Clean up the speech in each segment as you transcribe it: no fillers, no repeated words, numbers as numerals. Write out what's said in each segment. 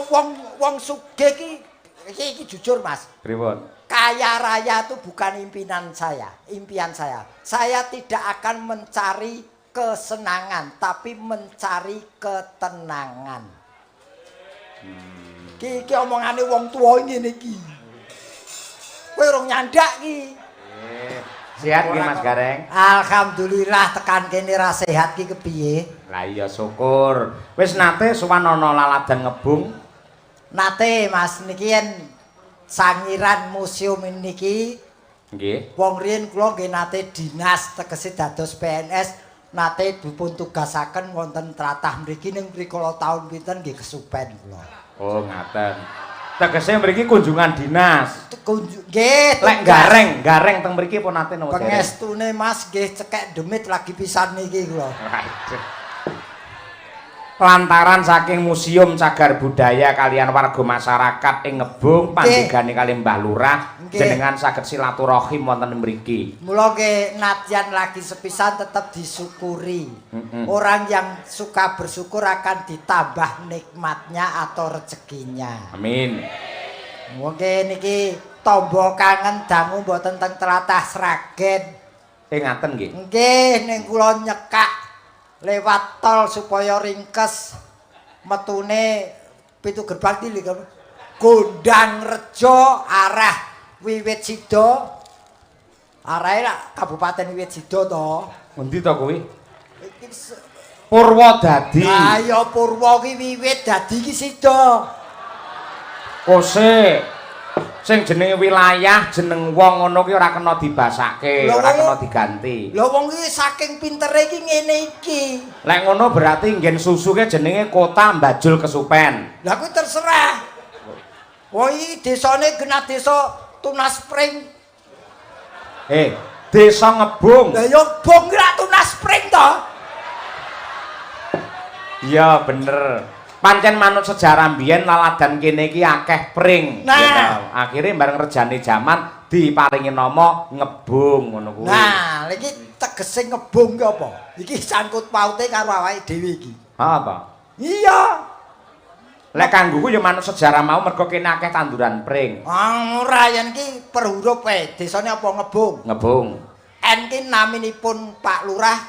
wong sugih iki jujur Mas. Pripun? Kaya raya itu bukan impian saya. Saya tidak akan mencari kesenangan, tapi mencari ketenangan. Iki omongane wong tuwa ngene iki. Kowe urung nyandak iki. Sehat ki Mas Gareng? Alhamdulillah tekan kene ra sehat ki kepiye? Lah iya syukur. Wis nate sowan ana laladan ngebung? Nate Mas niki yen sangiran museum niki. Nggih. Wong riyen kula nggih nate dinas tegese dados PNS nate dipun tugasaken wonten tlatah mriki ning rikala taun pinten nggih kesupen kula. Oh ngaten. Tegese mriki kunjungan dinas. Nggih, lek gareng teng mriki pun nate nopo dereng. Pengestune Mas nggih cekek demit lagi pisan niki kula. Lantaran saking Museum Cagar Budaya kalian warga masyarakat ing Ngebung pandegane kali Mbah Lurah jenengan saged silaturahim wonten mriki. Mula nggih nadyan lagi sepisan tetap disyukuri. Orang yang suka bersyukur akan ditambah nikmatnya atau rezekinya. Amin. Mungkin niki tombo kangen dangu mboten teng tlatah Sragen. Ngaten nggih. Nggih ning kula nyekak lewat tol supaya ringkes metune pintu gerbang iki lho. Gondang Rejo arah Wiwit Sida. Arahe Kabupaten Wiwit Sida to. Endi to kuwi? Purwodadi. Ha ya Purwo ki Wiwit dadi ki Sida. Kose sing jenenge wilayah jeneng wong ngono ki ora kena dibasake, ora kena diganti. Lho wong iki saking pintere iki ngene iki. Lek ngono berarti nggen susuke jenenge Kota Mbajul Kesupen. Lah kuwi terserah. Wong iki desane genah desa Tunas Pring. Desa Ngebung. Lah ya bong ra Tunas Pring to. Iya bener. Pancen manut sejarah mbiyen laladan kene iki akeh pring. Nah, akhirnya bareng rejane jaman diparingi nama Ngebung ngono kuwi. Nah, iki tegese Ngebung ki apa? Iki sangkut paute karo awake dhewe iki. Apa? Iya. Lek kanggoku ya manut sejarah mau mergo kene akeh tanduran pring. Ora yen iki per huruf desane apa Ngebung? Ngebung. N ki naminipun Pak Lurah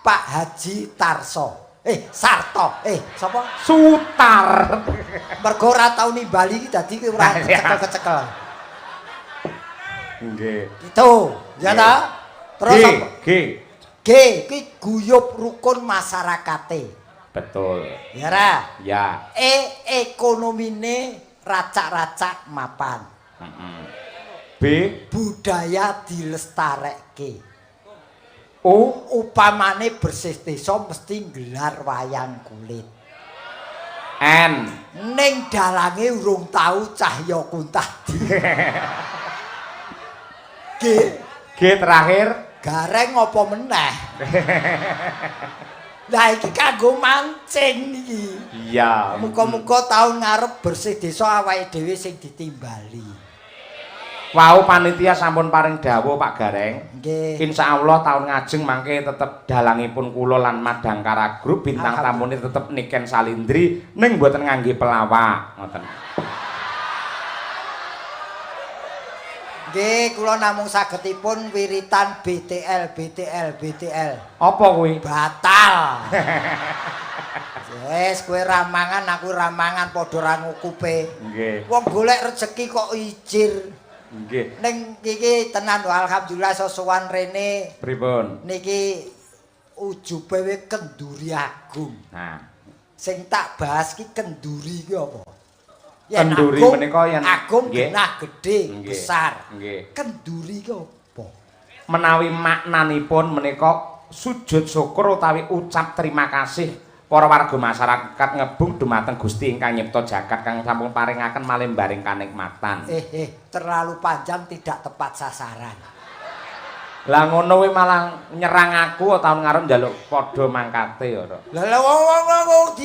Pak Haji Tarso. Sarto. Sapa? Sutar. Mergo ora tau nimbali iki dadi ora kecekel-kecekel. Nggih. Itu, ya ta? Terus apa? G ki guyub rukun masyarakate. Betul. Ya ra? Ya. Ekonomine racak-racak mapan. B budaya dilestarekke. Upamane bersih desa mesti nggelar wayang kulit. N ning dalange urung tau Cahya Kuntadi. G terakhir gareng apa meneh. Lah iki kanggo mancing iki. Iya. Muga-muga taun ngarep bersih desa awake dhewe sing ditimbali. Wau panitia sampun paring dawuh Pak Gareng. Nggih. Insyaallah taun ngajeng mangke tetep dalangipun kula lan Madangkara Group bintang tamune tetep Niken Salindri ning mboten ngangge pelawak ngoten. Nggih, kula namung sagedipun wiritan BTL. Apa kuwi? Batal. Wes kowe ramangan aku ramangan padha ra ngukupe. Nggih. Wong golek rezeki kok ijir. Nggih. Ning iki tenan alhamdulillah sosowan rene. Pripun? Niki ujube Kenduri Agung. Nah, sing tak bahas ki kenduri ki apa? Kenduri menika yen agung genah gedhe besar. Nggih. Kenduri ki apa? Menawi maknanipun menika sujud syukur utawi ucap terima kasih para warga masyarakat Ngebung dumateng Gusti ingkang nyipta jagat kang sampun paringaken malembaring kanikmatan. Terlalu panjang tidak tepat sasaran. Lah ngono kuwi malah nyerang aku tahun ngarep njaluk padha mangkate ya. Lah wong-wong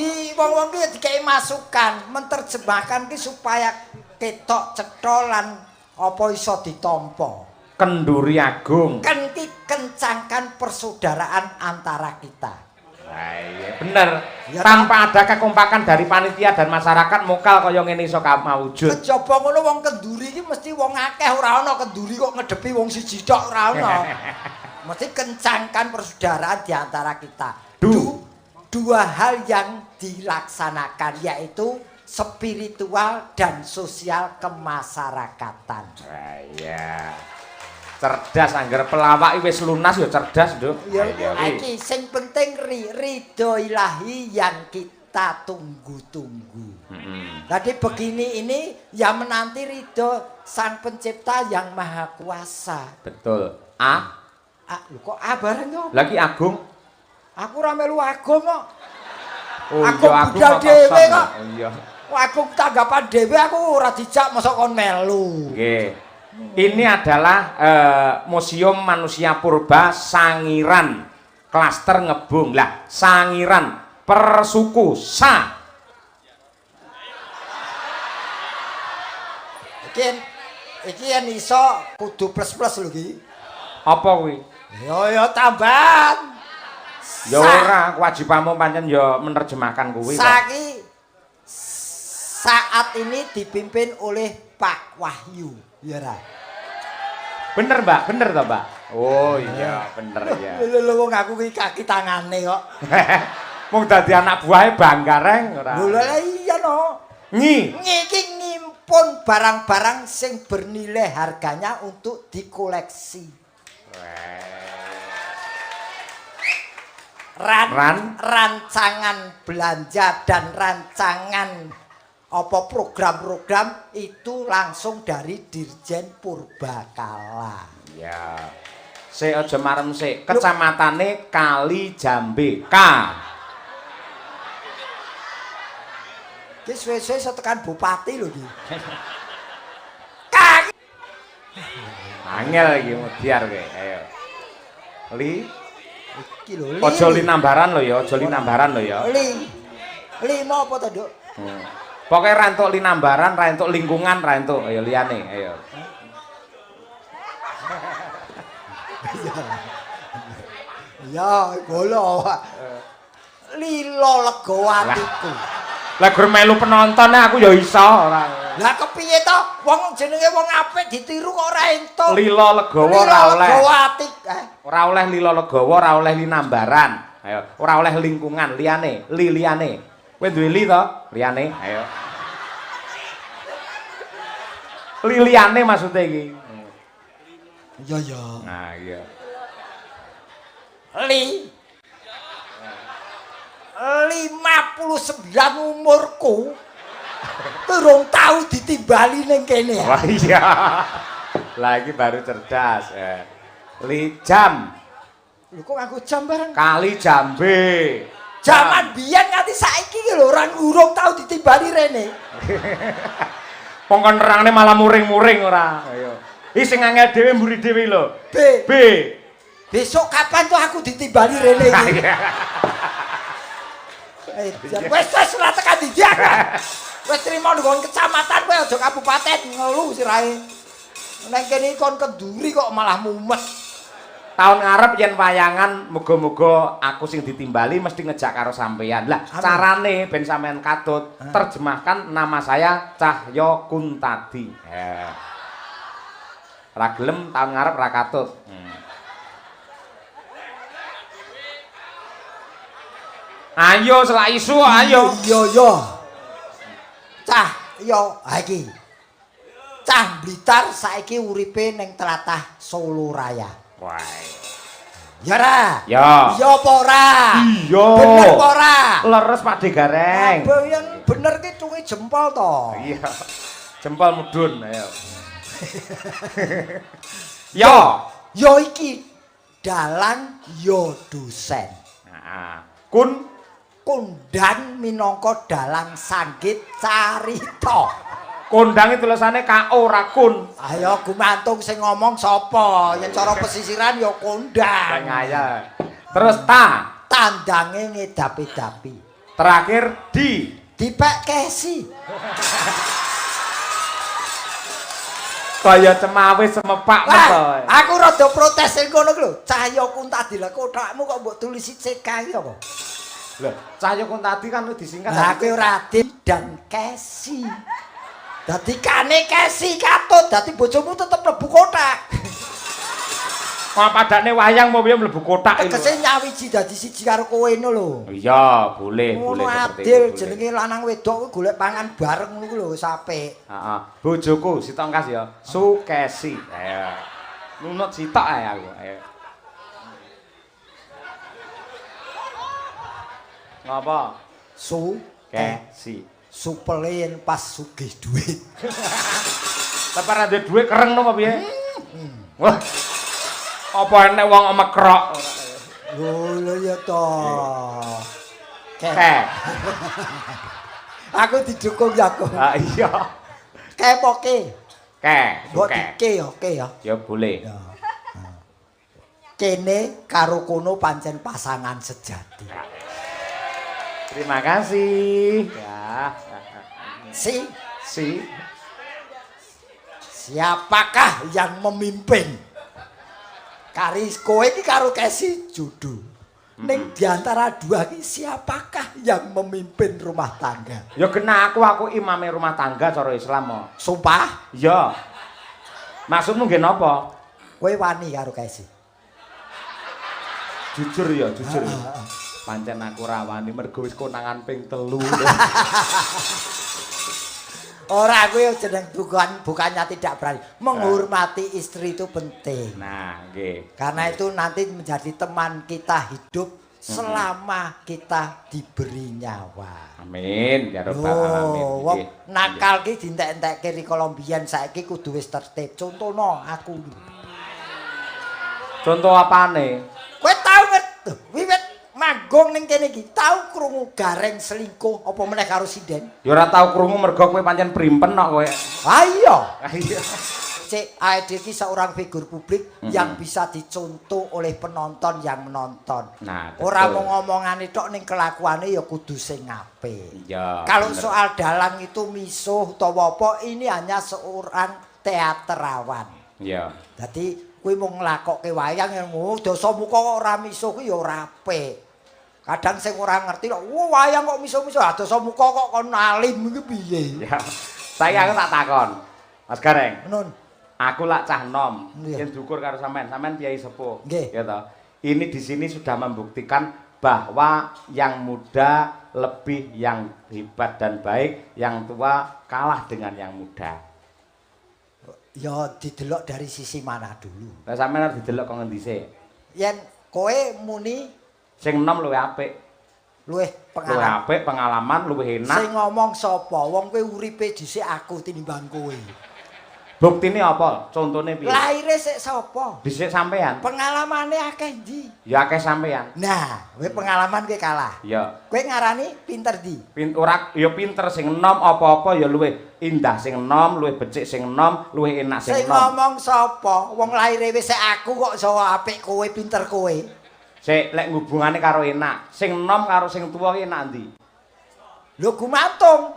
ki dikei masukan, menerjemahkan ki supaya ketok cetha lan apa iso ditampa. Kenduri Agung. Kan ki kencangkan persaudaraan antara kita. Iya, bener. Ya, Tanpa ada kekompakan dari panitia dan masyarakat mokal kaya ngene iso mawujud. Kejaba ngono wong Kenduri iki mesti wong akeh ora ana Kenduri kok ngedepi wong siji tok ora ana. Mesti kencangkan persaudaraan di antara kita. Dua hal yang dilaksanakan yaitu spiritual dan sosial kemasyarakatan. Iya. Cerdas anggar pelawak wis lunas ya cerdas, Nduk. Ya iki sing penting ridho ilahi yang kita tunggu-tunggu. Tadi begini ini ya menanti ridho Sang Pencipta yang Maha Kuasa. Betul. Lho kok bareng yo? Lagi Agung. Aku ora melu Agung kok. Oh, Agung iya, budal dhewe kok. Oh iya. Agung tanggapan dhewe aku ora dijak mosok kon melu. Nggih. Ini adalah Museum Manusia Purba Sangiran Klaster Ngebung. Lah, Sangiran persuku Sa. Iki yen iso kudu plus-plus lho iki. Apa kuwi? Ya tambahan. Ya ora, kewajibanmu pancen ya menerjemahkan kuwi. Saat ini dipimpin oleh Pak Wahyu. Ya ra. Bener, Mbak, bener toh, Mbak? Oh iya, bener ya. Lho wong aku iki kaki tangane kok. Mung dadi anak buahe bangga reng ora. Lho iya no. Iki ngimpun barang-barang sing bernilai harganya untuk dikoleksi. Rancangan belanja dan rancangan apa program-program itu langsung dari Dirjen Purbakala. Ya. Sik aja marem sik. Kecamatane Kali Jambe. Ki suwe-suwe iso tekan bupati lho iki. Angel iki mudiar kowe. Ayo. Iki lho. Aja linambaran lho ya, aja linambaran lho ya. Lima apa to, Nduk? Pokoke ra entuk linambaran, ra entuk lingkungan, ra entuk ayo liyane, ayo. Ya, golo. Lilo lega atiku. Lah gur melu penonton aku ya iso ora. Lah kepiye to? Wong jenenge wong apik ditiru kok ora entuk. Lilo legawa ora oleh. Legawa ati. Ora oleh lilo legawa, ora oleh linambaran. Ayo, ora oleh lingkungan liyane, liyane. Kowe duwe li to? Liyane, ayo. Liyane maksude iki. Iya ya. Nah, iya. Li 59 umurku durung tau ditimbali ning kene. Wah iya. Lagi baru cerdas. Li jam. Lho kok aku jam bareng? Kali Jambe. Jaman biyen nganti saiki ki lho ora urung tau ditimbali rene. Pongkon nerangne malah muring-muring ora. Ayo. Iki sing angel dhewe mburi dhewe lho. B. Besok kapan tuh aku ditimbali rene iki? Wes ora tekan ndi. Wes trimo nggon kecamatan kowe aja kabupaten ngelu sirahe. Neng kene kon Kenduri kok malah mumet. Tahun ngarep yen wayangan muga-muga aku sing ditimbali mesti ngejak karo sampeyan. Lah carane ben sampean katut terjemahkan nama saya Cahyo Kuntadi. Ra gelem tahun ngarep ra katut. Ayo selak isu ayo. Iya. Cahyo ha iki. Cah Blitar saiki uripe ning tlatah Solo Raya. Wah. Ya ra? Ya. Iya apa ora? Iya. Bener apa ora? Leres Pak De Gareng. Yen bener ki cungi jempol to. Iya. Jempol mudhun ayo. Ya. Ya iki dalang ya dosen. Heeh. Kondang minangka dalang sanggit carita. Kondang itu tulisannya K.O. Rakun. Ayo gumantung sing ngomong sapa? Yen cara pesisiran ya kondang. Ngaya. Terus tandange ngedapi-dapi. Terakhir dipek kesi. Kaya cemawe semepak meto. Aku rada protes sing ngono lho. Cahyo Kuntadi lha kotakmu kok mbok tulisi CK iki apa? Lho, Cahyo kon tadi kan disingkat. Lah kowe Radit dan Kesi. Dadi kane Kesi katut, dadi bojomu tetep mlebu kotak. Kok padane wayang mau piye mlebu kotak iki. Tegese nyawiji dadi siji karo kowe ngono lho. Iya, boleh seperti itu. Adil jenenge lanang wedok kuwi golek pangan bareng ngono lho wis apik. Heeh. Bojoku Sitongkas ya, Sukesi. Ayo. Nunut sitok ae aku. Ayo. Ngapa? Kesi. Supelen pas sugih duit. Tapi ora duwe dhuwit kereng to apa piye? Wah. Apa enek wong mekrok? Lho ya to. Kek. Aku didukung ya aku. Ah iya. Kepoke. Kek. Mbok dike ya, oke ya. Ya boleh. Ya. Kene karo kono pancen pasangan sejati. Terima kasih. Ya. Si siapakah yang memimpin? Karis kowe iki karo Kesi judu. Ning diantara dua iki siapakah yang memimpin rumah tangga? Ya kena aku imame rumah tangga cara Islam mo. Sumpah? Iya. Maksudmu nggih napa? Kowe wani karo Kesi. Jujur ya, jujur. Pancen aku ra wani mergo wis konangan ping 3. Ora kuwi jeneng bukannya tidak berani. Menghormati istri itu penting. Nah, nggih. Karena itu nanti menjadi teman kita hidup selama kita diberi nyawa. Amin ya rabbal alamin. Wong nakal ki dientek-entekke rikala mbiyen saiki kudu wis tertib. Contono aku. Contoh apane? Kowe tau wiwit manggung ning kene iki tau krungu Gareng selingkuh apa meneh karo sinden? Ya ora tau krungu mergo kowe pancen brimpen kok kowe. Ah iya. Iya. Cek AED iki seorang figur publik yang bisa dicontoh oleh penonton yang menonton. Nah, ora mau ngomongane tok ning kelakuane ya kudu sing apik. Iya. Kalau bener. soal dalang itu misuh utawa apa ini hanya seorang teaterawan. Iya. Dadi kuwi mung nglakokke wayang yang dosa muka kok ora misuh kuwi ya ora apik. Kadang sing ora ngerti kok wayang kok misuh-misuh dosa muka kok kon alim iki piye. Ya. Saya aku tak takon. Mas Gareng. Nun. Aku lak cah nom, Iya. yen dukur karo sampean kiai sepuh. Nggih. Ya toh. Ini di sini sudah membuktikan bahwa yang muda lebih yang hebat dan baik, yang tua kalah dengan yang muda. Ya didelok dari sisi mana dulu. Lah sampean harus didelok kok ngendi sik. Yen kowe muni Sing nom luwih apik. luwih Luwih pengalaman. apik, pengalaman luwih enak. Sing ngomong sapa? Wong kowe uripe dhisik aku tinimbang kowe. Buktine apa? Contone piye? Laire sik sapa? Dhisik sampean. Pengalamane akeh ndi? Ya akeh sampean. Nah, kowe pengalaman kowe kalah. Ya. Kowe ngarani pinter ndi? Ora ya pinter sing enom apa-apa ya luwih indah sing enom, luwih becik sing enom, luwih enak sing Sing enom. ngomong sapa? Wong laire wis sik aku kok iso apik kowe pinter kowe. Sik lek hubungane karo enak, sing enom karo sing tuwa ki enak ndi? Lho gumantung.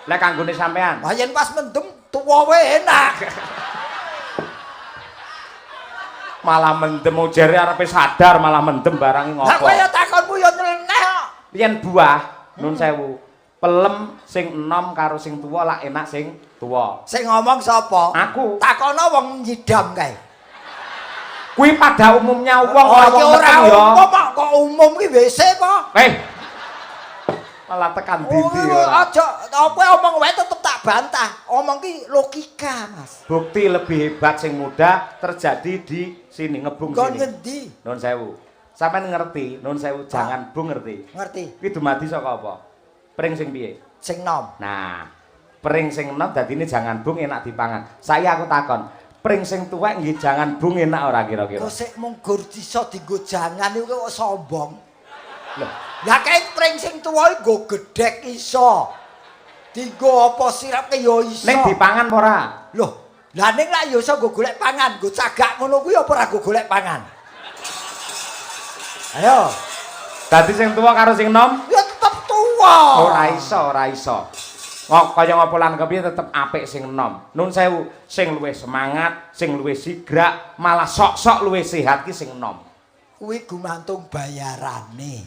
Lek kanggone sampean. Lah yen pas mendem tuwa wae enak. Malah mendem jare arepe sadar malah mendem barang Lah ngopo. kowe ya takonmu ya nyeleneh kok. Yen buah nun sewu. Pelem sing enom karo sing tuwa lak enak sing tuwa. Sing ngomong sapa? Aku. Takono wong nyidam kae. Kuwi pada umumnya wong Oh, ora ya wong ora meteng ya. umum kok umum ki WC kok. Malah tekan Oh, dindi ora. aja apa omong wae tetep tak bantah. Omong ki logika, Mas. Bukti lebih hebat sing muda terjadi di sini ngebung Kon sini. ngendi? Nun sewu. Sampeyan ngerti, nun sewu jangan bung ngerti. Ngerti? Kuwi dumadi saka apa? Pring sing piye? Sing nom. Nah, pring sing enom dadine jangan bung enak dipangan. Saya aku takon, pring sing tuwek nggih jangan bung enak ora kira-kira? Kok sik mung gur iso dienggo jangan iku kok sombong. Loh, Lah kae pring sing tuwa iku nggo gedhek iso. Dienggo apa sirape ya iso. ning dipangan apa ora? Loh, lah ning lak ya iso nggo golek pangan, nggo cagak ngono kuwi apa ora nggo golek pangan? Ayo, Dadi sing tuwa karo sing enom ya tetep tuwa. ora iso, ora iso. Ngok kaya ngapa lan kepiye tetep apik sing enom. Nun sewu, sing luwih semangat, sing luwih sigrak, malah sok-sok luwih sehat ki sing enom. Kuwi gumantung bayarane.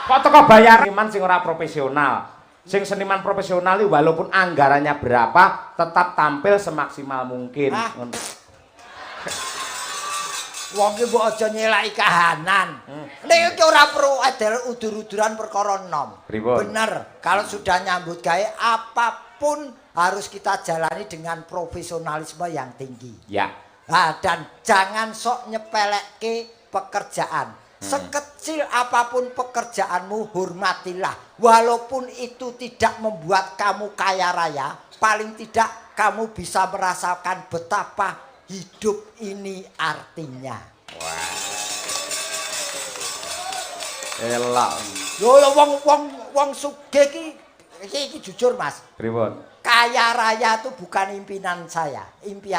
Kok teko bayar seniman sing ora profesional. Sing seniman profesional iki walaupun anggarannya berapa tetap tampil semaksimal mungkin. Wong ki mbok aja nyelaki kahanan. Nek iki ora perlu adel udur-uduran perkara nom. Bener, kalau sudah nyambut gawe apapun harus kita jalani dengan profesionalisme yang tinggi. Ya. Nah, dan jangan sok nyepelekke pekerjaan. Sekecil apapun pekerjaanmu, hormatilah. Walaupun itu tidak membuat kamu kaya raya, paling tidak kamu bisa merasakan betapa hidup ini artinya. Wah. Elak. Yo wong sugih iki jujur Mas. Pripun? Kaya raya itu bukan impian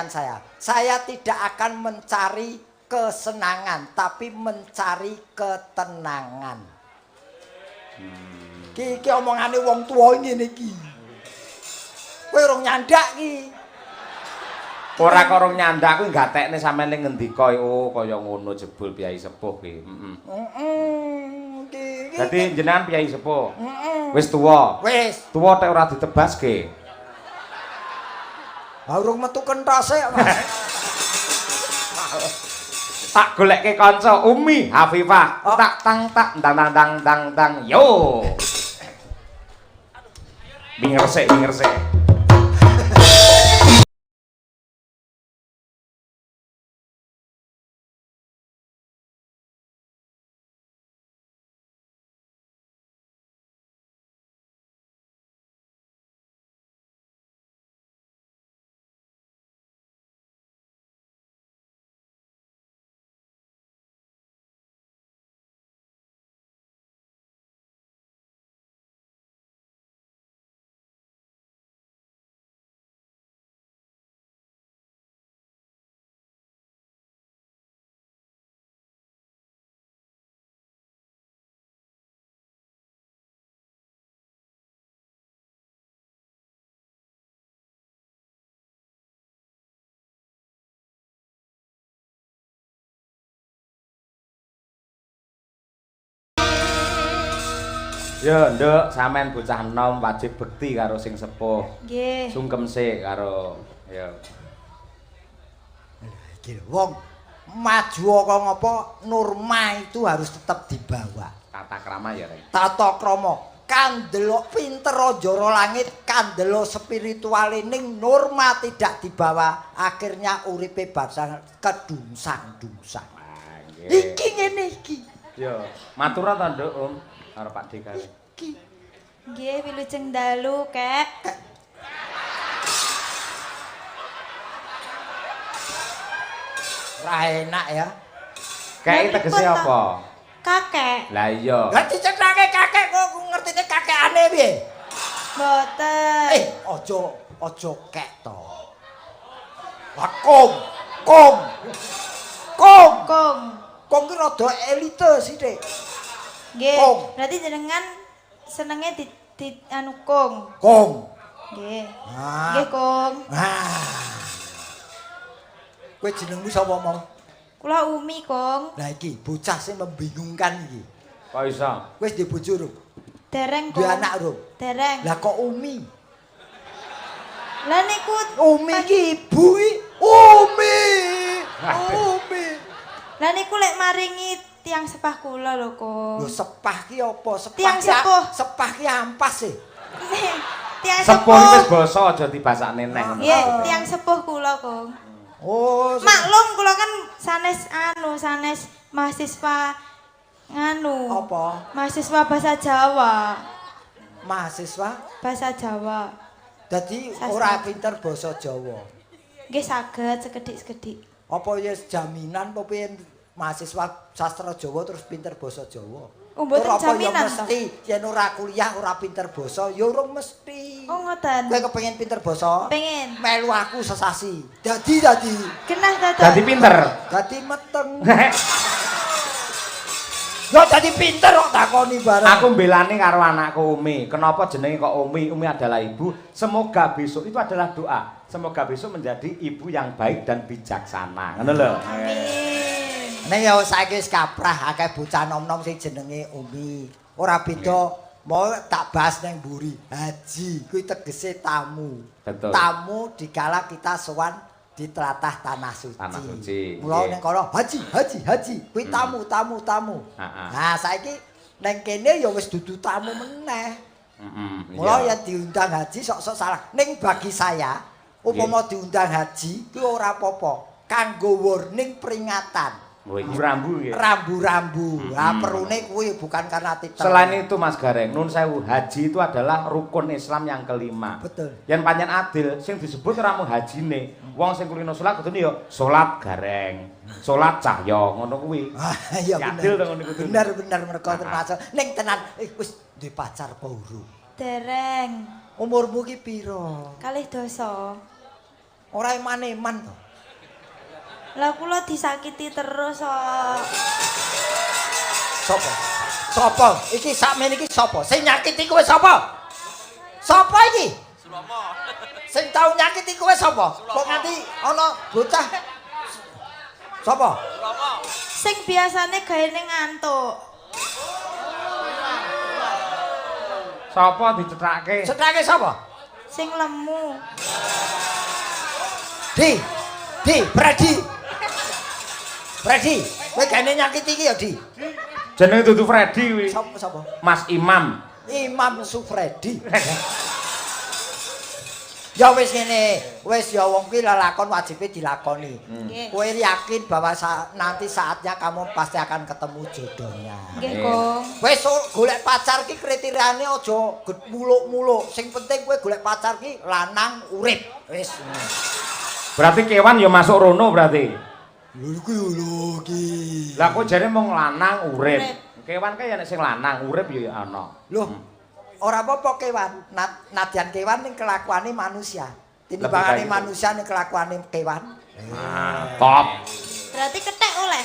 saya. Saya tidak akan mencari kesenangan, tapi mencari ketenangan. Iki omongane wong tuwa ngene iki. Kowe urung nyandak iki. Ora korong nyandak kuwi gatekne sampeyan ning ngendika kaya ngono jebul piyai sepuh ki. Dadi jenengan piyai sepuh. Wis tuwa. Wis. Tuwa tek ora ditebaske. Urung metu kentase, Mas. Tak goleke kanca Umi Hafifah. Tak tak dang yo. Bingersek. Ya, Nduk, sampean bocah enom wajib bekti karo sing sepuh. Nggih. Sungkem sik karo ya. Iki wong maju kok ngopo norma itu harus tetap dibawa. Tata krama ya, Rek. Tata krama kan delok pinter jara langit, kan delok spirituale ning norma tidak dibawa, akhirnya uripe bangsa kedungsang-dungsang. Iki ngene iki. Ya, matur ta, Nduk, Om. Karo Pak Dik kali. Nggih, wilujeng dalu, Kek. Ora enak ya. Kek tegese apa? Kakek. Lah iya. Lah dicethake kakek kok ngertine kakekane piye? Mboten. Aja kek to. Lah kong. Kong ki rada elite sithik. Nggih, Kong. berarti jenengan senenge di anu kong. Kong. Nggih. Ah. Nggih, Kong. Kowe jenengmu sapa mau? Kula Umi, Kong. Lah iki bocah sing membingungkan iki. Kok iso? Wis di bojo rung? Dereng, Duwe Kong. anak rung? Dereng. Lah kok Umi? Lah niku Umi iki ibu iki. Umi. Lah niku lek maringi tiang sepah kula lho, Kong. Lho sepah ki apa? Tiang sepuh. Sepah ki ampas e. Tiang Sepuh iki wis basa aja dibasakne neh ngono. Nggih, tiang sepuh kula, Kong. Oh, Maklum kula kan sanes mahasiswa apa? Mahasiswa bahasa Jawa. Mahasiswa Bahasa Jawa. dadi Sastra. ora pinter basa Jawa. Nggih saged sekedhik-sekedhik. Apa ya jaminan apa piye mahasiswa sastra Jawa terus pinter basa Jawa? Oh, mboten Tur apa ya jaminan, mesti yen ora kuliah ora pinter basa ya urung mesti. Oh ngoten. Kowe kepengin pinter basa? Pengen. Melu aku sesasi. Dadi. Genah dadak. Dadi pinter. Dadi meteng. Yo dadi pinter kok takoni bareng. Aku mbelani karo anakku Umi. Kenapa jenenge kok Umi? Umi adalah ibu. Semoga besok itu adalah doa. Semoga besok menjadi ibu yang baik dan bijaksana. Ngono lho. Amin. Nek ya saiki wis kaprah akeh bocah nom-nom sing jenenge Umi. ora beda. Mau tak bahas nang mburi. Haji kuwi tegese tamu. Betul. Tamu dikala kita sowan di tlatah tanah suci. Tanah suci. Mula Nggih. ning kono haji. Kuwi tamu. Heeh. Nah, saiki neng kene ya wis dudu tamu meneh. Mula ya diundang haji sok-sok salah. Ning bagi saya, upama diundang haji kuwi ora apa-apa. Kanggo warning peringatan. Oh, iki rambu nggih. Rambu-rambu. Lah perune kuwi bukan karena titel. Selain itu Mas Gareng, nun sewu haji itu adalah rukun Islam yang kelima. Betul. Yen pancen adil, sing disebut ora mung hajine. Wong sing kulino salat kudune ya salat gareng, salat cahya, ngono kuwi. Ah, iya Adil to ngono kuwi. bener mereka termasuk ning tenan wis duwe pacar apa urung? Dereng. Umurmu ki piro? Kalih dosa. Ora eman-eman to. Lah kula disakiti terus kok. Sopo? Iki sakmene iki sopo? Sing nyakiti kowe sopo? Sopo iki? Sulomo. Sing tau nyakiti kowe sopo? Kok nganti ana bocah sopo? Sulomo. Sing biasane gaene ngantuk. Sapa dicethake? Cetrake sopo? Sing lemu. Freddy, kowe gane nyakiti iki ya, Di? Jenenge dudu Freddy kuwi. Sopo? Mas Imam. Imam Sufredi. Ya wis ngene, wis ya wong kuwi lelakon wajibe dilakoni. Nggih. Kowe yakin bahwa nanti saatnya kamu pasti akan ketemu jodohnya. Nggih, Kong. Wis golek pacar ki kriteriane aja muluk-muluk. Sing penting kowe golek pacar ki lanang urip. Wis. Berarti kewan ya masuk rono berarti. Lho iki. Lah kok jare mung lanang urip. Kewan kae nek sing lanang urip ya ana. Loh, ora apa-apa kewan. Nadyan kewan ning kelakuane manusia. Tinimbangane manusia ning kelakuane kewan. Top. Berarti kethek oleh.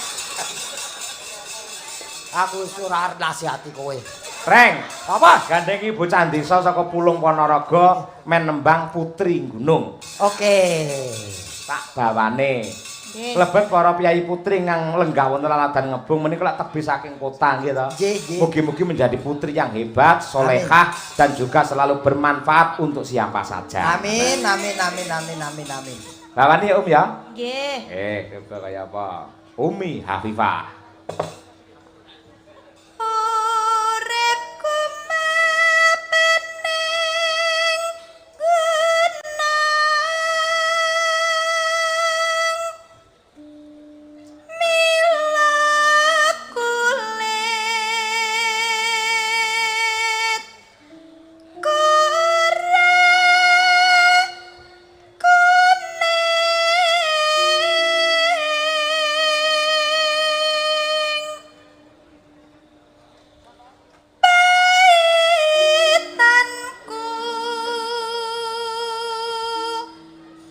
Aku ora nasihati kowe. Reng, Apa? gandhengi bocah desa saka Pulung Ponorogo men nembang Putri Gunung. Oke. Tak bawane. Nggih. Lebet para piyai putri kang lenggah wonten laladan ngebung menika lak tebih saking kota nggih to. Nggih. Mugi-mugi menjadi putri yang hebat, solehah dan juga selalu bermanfaat untuk siapa saja. Amin. Bawani ya Om ya. Nggih. Itu kayak apa? Umi Hafifah. Uripku mapening gunung mila kulit kurang paitanku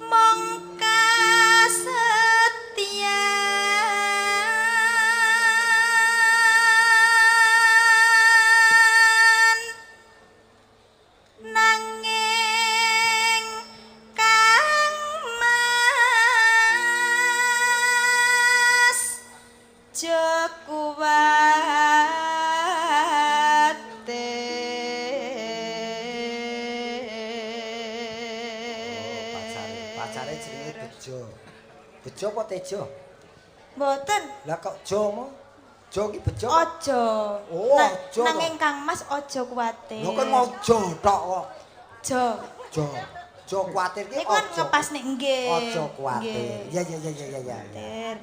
mong kasetyan nanging kangmas Pacare jenenge Bejo. Bejo apa Tejo? Mboten. Lah kok Jo mo? Jo ki Bejo. Ojo. Oh, ojo to. Nanging Kang Mas ojo kuwatir. Lho kok ngojo tok kok. Jo. Jo. Jo kuwatir ki Niku kan ojo. ngepas nek nggih. Ojo kuwatir. Nggih. Ya. Kuwatir.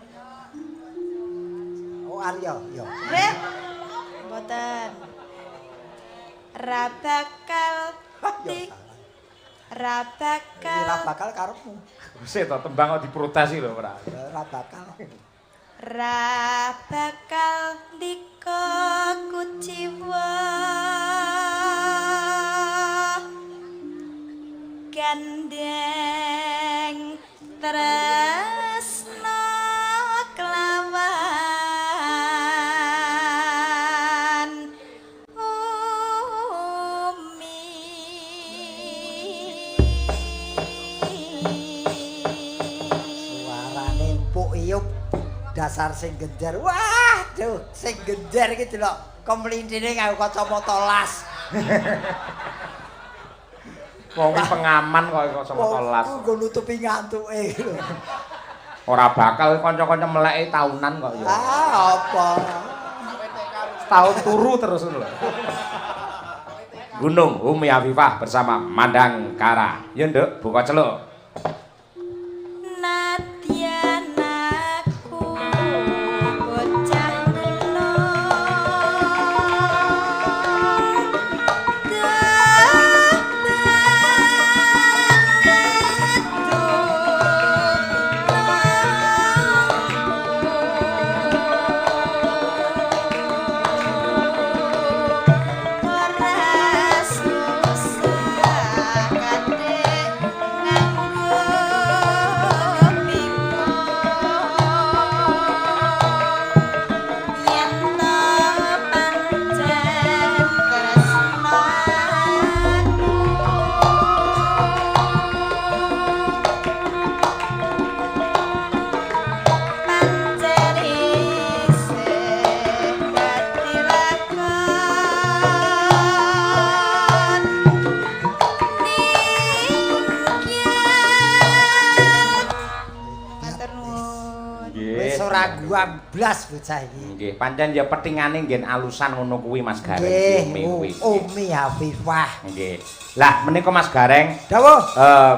Oh Aryo, yo. Nggih. Mboten. Ra bakal di ra Ora bakal bakal karepmu. Wis to tembang kok diprotes lho ora. Ora bakal. ra bakal ndika kuciwa gandeng tresno kelawan Suarane empuk iyup dasar sing genjer. Wah, Aduh, sing gender iki delok komlintine karo kacamata las. Wong pengaman kok kacamata las. Nggo nutupi ngantuke. Ora bakal kanca-kanca meleki taunan kok ya. Apa? Setahun turu terus lho. Gunung Umi Afifah bersama Mandang Kara. Ya Nduk, buka celuk. Nadyan aku bocah enom blas bocah iki. Nggih, pancen ya petingane nggih alusan ngono kuwi Mas Gareng Nggih, kuwi. Umi Afifah. Nggih. Lah menika Mas Gareng, dawuh.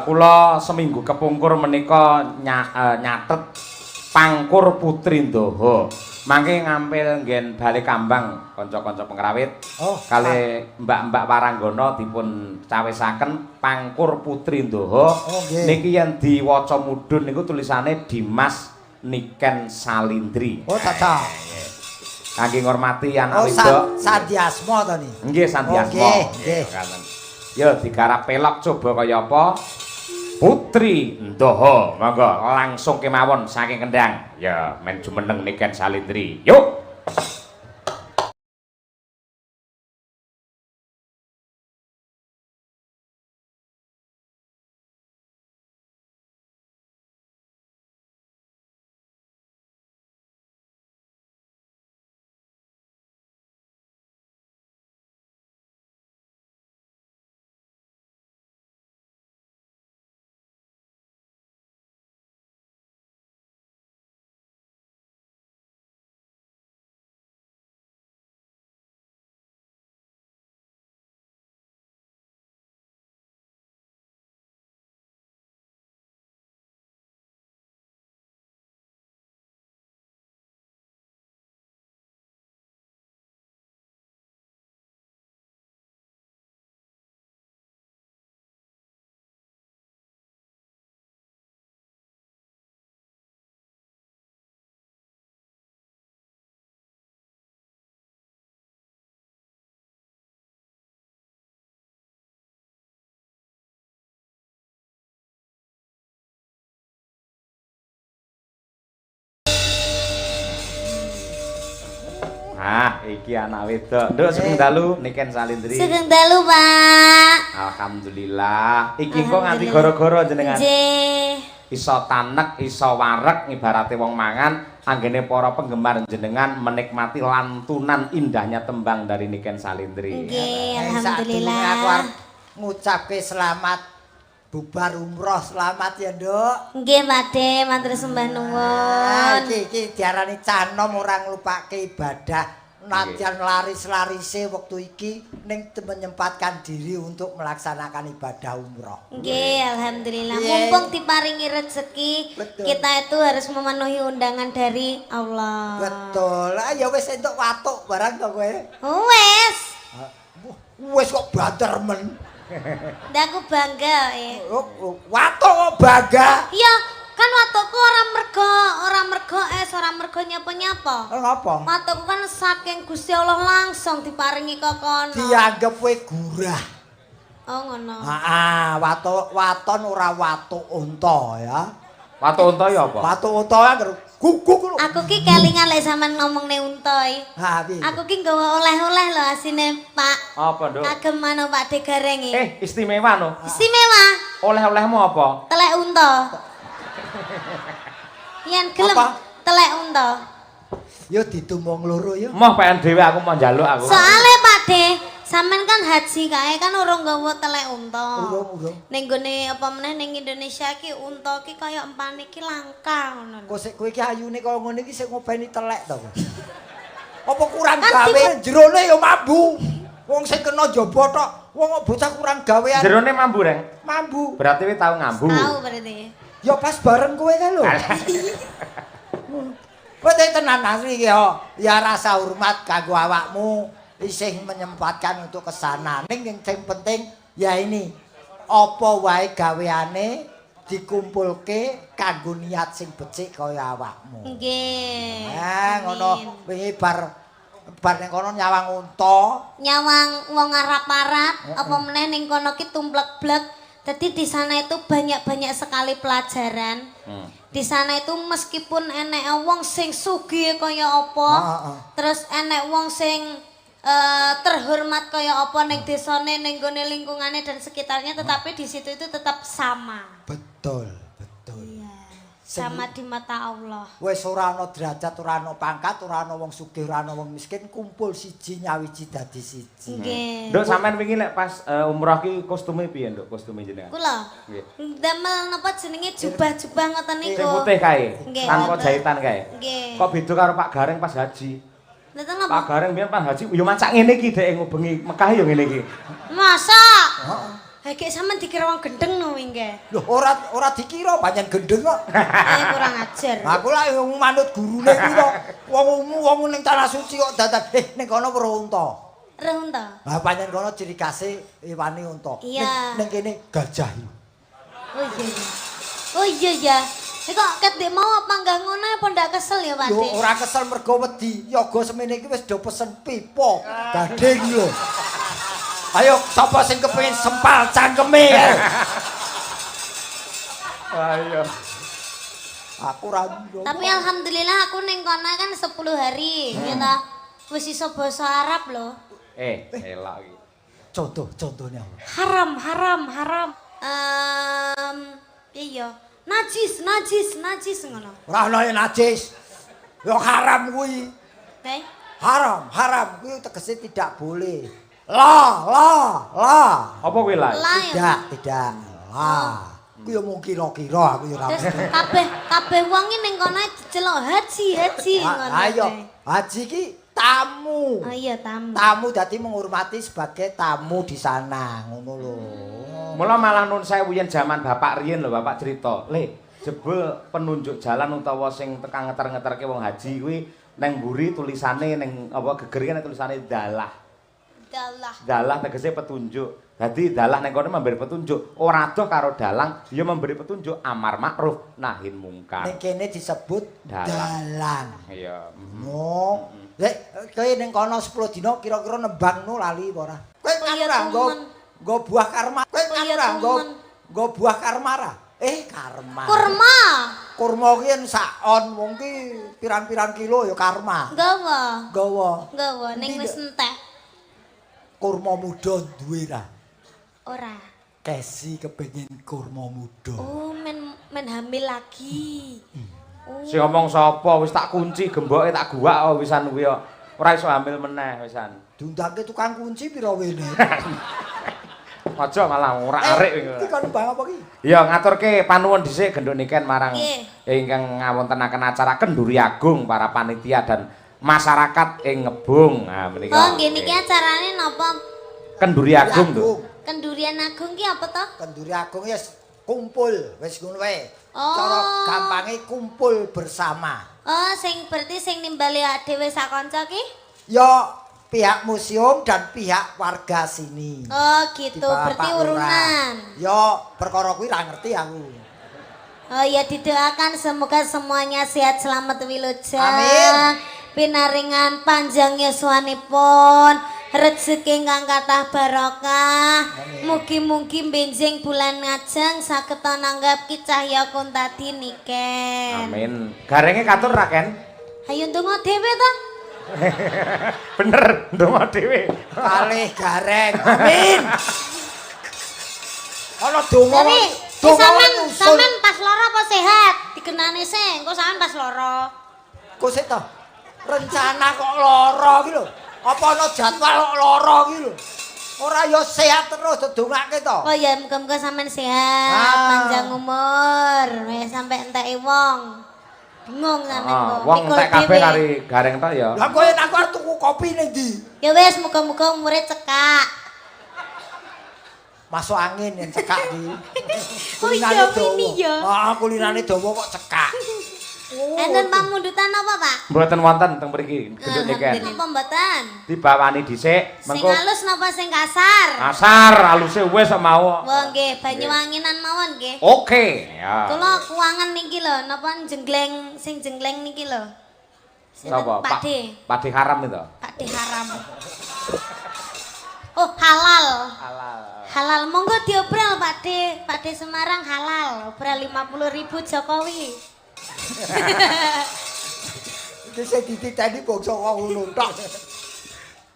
Kula seminggu kepungkur menika nyatet Pangkur Putri Ndaha. Mangke ngampil nggen bali kambang kanca-kanca pengrawit. Oh, kali Mbak-mbak Waranggana dipun cawisaken Pangkur Putri Ndaha. Oh, nggih. Niki yen diwaca mudhun niku tulisane Dimas Niken Salindri. Oh, tata. Kangge ngormati anak Oh, wedok. Sandiasma to niki. Nggih, Sandiasma. Oh, nggih. Ya digarap pelok coba kaya apa? Putri Ndaha. Monggo langsung kemawon saking Kendang. Ya, men jumeneng Niken Salindri. Yuk. Ah, iki anak wedok. Nduk sugeng dalu Niken Salindri. Sugeng dalu, Pak. Alhamdulillah. Iki kok nganti gara-gara jenengan. Nggih. Iso tanek, iso wareg ibarate wong mangan, anggene para penggemar jenengan menikmati lantunan indahnya tembang dari Niken Salindri. Nggih, Alhamdulillah. alhamdulillah. Aku arep ngucapke selamat bubar umroh, selamat ya, Nduk. Nggih, Pakde, matur sembah nuwun. Iki diarani cah nom ora nglupake ibadah. Nadyan laris-larise wektu iki ning menyempatkan diri untuk melaksanakan ibadah umroh. Nggih, alhamdulillah. Iya. Mumpung diparingi rezeki, Betul. kita itu harus memenuhi undangan dari Allah. Betul. Ah ya wis entuk watuk barang to kowe. Wes. Wis kok banter men. Ndak aku bangga Watuk kok bangga. Ya, kan watukku ora mergo ora mergo nyapa-nyapa. Ngapa? Watukku kan saking Gusti Allah langsung diparingi kok kono. Dianggep kowe gurah. Oh ngono. Heeh, waton ora watuk unta ya. Watu unta ya apa? Watuk unta kan guguk lho. Aku ki kelingan lek sampean ngomongne unta iki. Ha piye? Aku ki nggawa oleh-oleh lho asine, Pak. Apa, Nduk? Kagem mano Pak De Gareng iki. Istimewa no. Istimewa. Oleh-olehmu apa? Telek unta. Yen gelem Apa? telek unta. Yo ditumbang loro ya. Moh pengen dhewe aku mau njaluk aku. Soale Pak De, sampean kan haji kae kan urung nggawa telek unta. Urung. Ning gone apa meneh ning Indonesia iki unta iki kaya empane iki langka ngono. Kok sik kowe iki ayune kaya ngene iki sik ngopeni telek to. Apa kurang Kan gawe jerone ya mambu. Wong sing kena jaba tok. Wong bocah kurang gawean. Jerone mambu, Reng. Mambu. Berarti kowe tau ngambu. Tahu berarti. Ya pas bareng kowe kan lho. Kowe tenan asli iki ya rasa hormat kanggo awakmu isih menyempatkan untuk kesana. Ning sing penting ya ini apa wae gaweane dikumpulke kanggo niat sing becik kaya awakmu. Nggih. Ngono wingi bar ning kono nyawang unta, Nyawang wong Arab-Arab apa meneh ning kono ki tumplek-blek. Jadi di sana itu banyak-banyak sekali pelajaran. Di sana itu meskipun enek wong sing sugih kaya apa, terus enek wong sing terhormat kaya apa ning desane, ning gone lingkungane dan sekitarnya, tetapi di situ itu tetap sama. betul. Iya. Sama di mata Allah. Wis ora ana derajat, ora ana pangkat, ora ana wong sugih, ora ana wong miskin, kumpul siji nyawiji dadi siji. Nggih. Nduk sampean wingi lek pas umroh ki kostume piye, Nduk? Kostume jenengan? Kula Nggih. damel napa jenenge jubah-jubah ngoten niku. Sing putih kae, Nggih, tanpa ngoten. jahitan kae. Nggih. Kok beda karo Pak Gareng pas haji? Ngoten Pak napa? Gareng biyen pas haji yo macak ngene iki dhek ngubengi Mekah yo ngene iki. Masa? Heeh. Sampean dikira wong gendeng no wingi. Lho ora dikira pancen gendeng kok. Kurang ajar. Aku lah yang manut gurune kuwi kok. Wong ning tanah suci kok dadak ning kono weruh unta. Reun ta? Lah pancen kono ciri khase iwane unta. Iya. Ning kene gajah. Oh iya. Oh iya ya. Kok ket ndek mau apa enggak ngono apa ndak kesel ya, Pak Yo Dik? ora kesel mergo wedi. Yoga semene iki wis do pesen pipa gading lho. Ayo sapa sing kepengin sempal cangkeme? Ayo. Aku ra ndok. Tapi alhamdulillah aku ning kono kan 10 hari, ya ta. Wis iso basa Arab lho. Elak iki. Contohnya. Haram. Iya. Najis ngono. Ora ana yang najis. Yo haram kuwi. Haram kuwi tegese tidak boleh. La. Apa kuwi lah? Tidak. La. Kuwi yo mung kira-kira aku yo ora. Terus kabeh wong iki ning kono diceluk haji ngono. Ayo, haji ki tamu. Oh iya tamu. Tamu dadi menghormati sebagai tamu di sana, ngono lho. Mula malah nun sewu yen jaman bapak riyen lho, bapak cerita. Le, jebul penunjuk jalan utawa sing tekan ngeter-ngeterke wong haji kuwi neng mburi tulisane neng apa geger kan tulisane dalah. Dalah tegese petunjuk. Dadi dalah neng kono memberi petunjuk. Ora adoh karo dalang, ya memberi petunjuk amar makruf nahin mungkar. Ning kene disebut dalang. Iya. No. Lek kowe ning kono 10 dina kira-kira nembangno lali apa ora? Kowe ora nggo buah karma. Kowe ora nggo buah karmara. Karma. Kurma ki yen sakon wong ki pirang-pirang kilo ya karma. Gawa. Ning wis entek. Kurma muda duwe ra? Ora. Kesi kepengin kurma muda. Oh, men hamil lagi. Sing ngomong sapa wis tak kunci gemboke tak guwak wisan kuwi kok. Ora iso hamil meneh wisan. Diundangke tukang kunci pira wene? Aja malah ora arek iki kon bang apa ki? Ya ngaturke panuwun dhisik genduk niken marang ingkang ngawontenaken acara Kenduri Agung para panitia dan masyarakat ing Ngebung. Nah menika. Oh, nggih niki acarane napa? Kenduri Agung to. Kendurian Agung ki apa to? Kenduri Agung ya kumpul wis ngono wae. Oh. Cara gampange kumpul bersama. Oh, sing berarti sing nimbali dhewe sak kanca ki? Ya pihak museum dan pihak warga sini. Oh, gitu. Berarti urunan. Ya perkara kuwi ra ngerti aku. Oh ya didoakan semoga semuanya sehat selamat wilujeng. Amin. Pinaringan panjang yuswanipun, rezeki ingkang kathah barokah. Mugi-mugi benjing bulan ngajeng saged nanggap cahya kuntadi niken. Amin. Garenge katur ra Ken? Hayu ndonga dhewe to. Bener, ndonga dhewe. Kalih gareng. Amin. Ana donga. Sampean pas lara apa sehat? Dikenane sing, engko sampean pas lara. Kok sik to? Rencana kok lara iki lho. Apa ana jadwal kok lara iki lho. Ora ya sehat terus didongake to. Oh ya muga-muga sampean sehat, panjang umur, wis sampe enteki wong. Bingung sampean kok. Wong entek kabeh kari gareng to ya. Lah kowe aku arep tuku kopi ning ndi? Ya wis muga-muga umure cekak. Masuk angin yang cekak di. Oh iya ini ya. Kulinane dawa kok cekak. Enten pamundutan apa, Pak? Mboten wonten teng mriki, gedung niken. Napa mboten? Dibawani dhisik, Sing mengko halus napa sing kasar? kasar aluse wis mau. Wah nggih, Banyuwanginan mawon nggih. Oke, ya. Kula kuangan niki lho, napa jenggleng sing jenggleng niki lho. Sapa? Pak D. Pak D haram itu. Pak D haram. Oh, halal. Halal. Halal. Monggo diobrol Pak D. Pak D Semarang halal. Obrol 50.000 Jokowi. Iki sing dititeni bangsa wong ngono tok.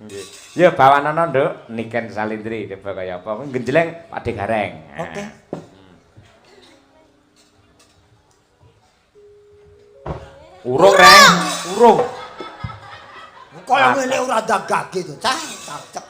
Nggih. Ya bawanana, Nduk, niken salindri coba kaya apa. Genjleng Pak D gareng. Oke. Urung, Reng. Urung. Kaya ngene ora dagage to, cah. Cacek.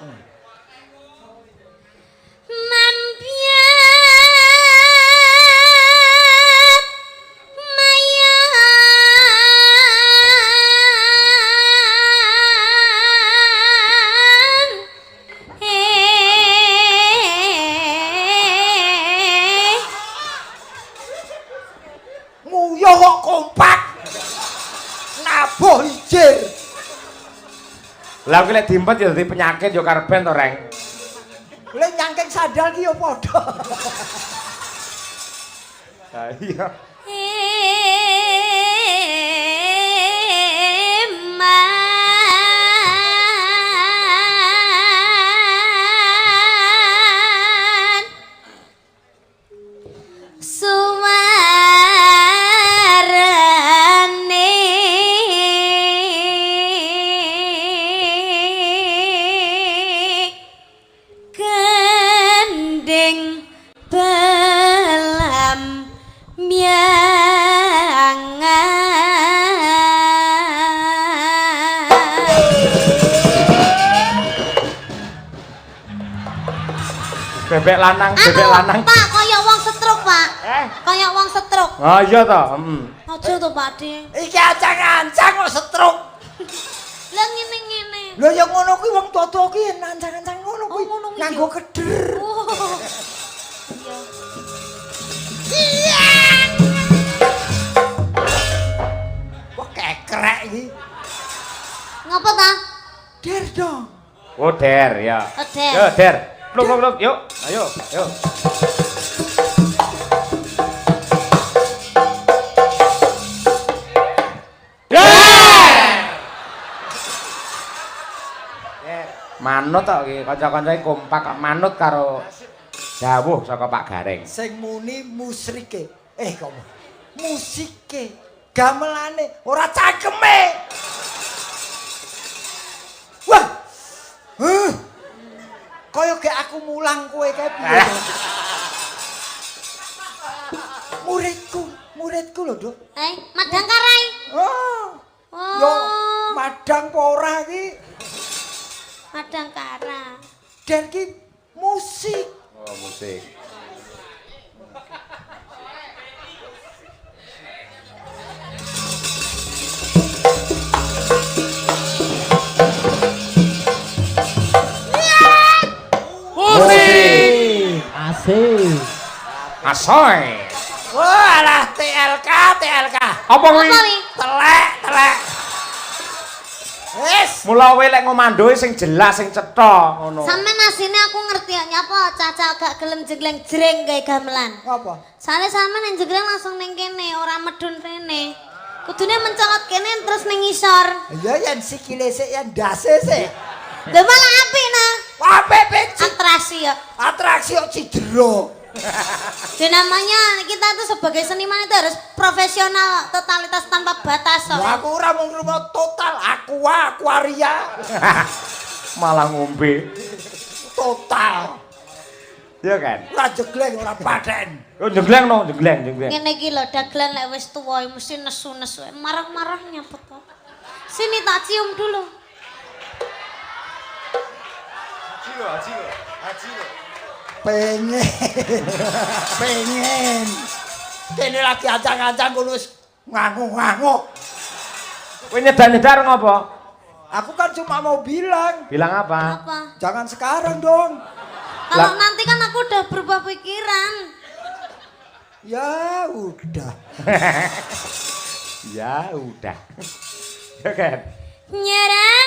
Nguyuh kok kompak. Nabuh ijir. Lah kuwi lek diempet ya dadi penyakit ya karben to, Reng. Lek nyangking sandal ki ya padha. Ha iya. Bebek lanang. Pak, kaya wong setruk, Pak. Kaya wong setruk. Ah iya to, Aja to, Pak D. Iki ancang-ancang kok setruk. Lah ngene-ngene. Lho ya ngono kuwi wong tuwa-tuwa kuwi ancang-ancang ngono kuwi. ngono kuwi Nganggo ya? keder. Oh. Wah kekrek iki. Ngapa ta? Der dong. Oh, Der ya. Oh, Der. Yo, Der. Pluk, yuk. Ayo, yuk. Manut tok iki kanca-kancane kompak kok manut karo dawuh saka Pak Gareng. Sing muni musrike. Kok musike. Gamelane ora cangkeme. Wah. Kaya gek aku mulang kowe kae piye. Muridku lho, Duk. Madang karai. Oh. Oh. Yo madang apa ora iki? Madang kara. Dan ki musik. Oh, musik. Musik. Asik. Asoy. Wah, alah TLK. Apa kuwi? Apa wi? Telek. Wis. Mula kowe lek ngomandoe sing jelas, sing cetha ngono. Sampeyan asine aku ngerti ya nyapa caca gak gelem jegleng jreng gawe gamelan. Apa? Soale sampeyan ning jegleng langsung ning kene, ora medun rene. Kudune mencolot kene terus ning ngisor. Ya yen sikile sik yen dase sik. Lha malah apik nah. Apik peci. Atraksi ya. Atraksi kok cidra. Dan namanya kita tuh sebagai seniman itu harus profesional, totalitas tanpa batas. Lah aku ora mung rumah total, aquaria. Malah ngombe. Total. Iya kan? Ora jegleng, ora paten. Oh, jegleng. Ngene iki lho, dagelan lek wis tuwa mesti nesu-nesu. Marah-marah nyapet kok. Sini tak cium dulu. Pengen. Pengen. Kene lagi ancang-ancang kulo wis nganguk-nganguk. Kowe nyedar-nyedar ngopo? Aku kan cuma mau bilang, Bilang apa? Apa? jangan sekarang dong. Kalau nanti kan aku udah berubah pikiran. Ya udah. Ya udah. Ya kan? Nyerah.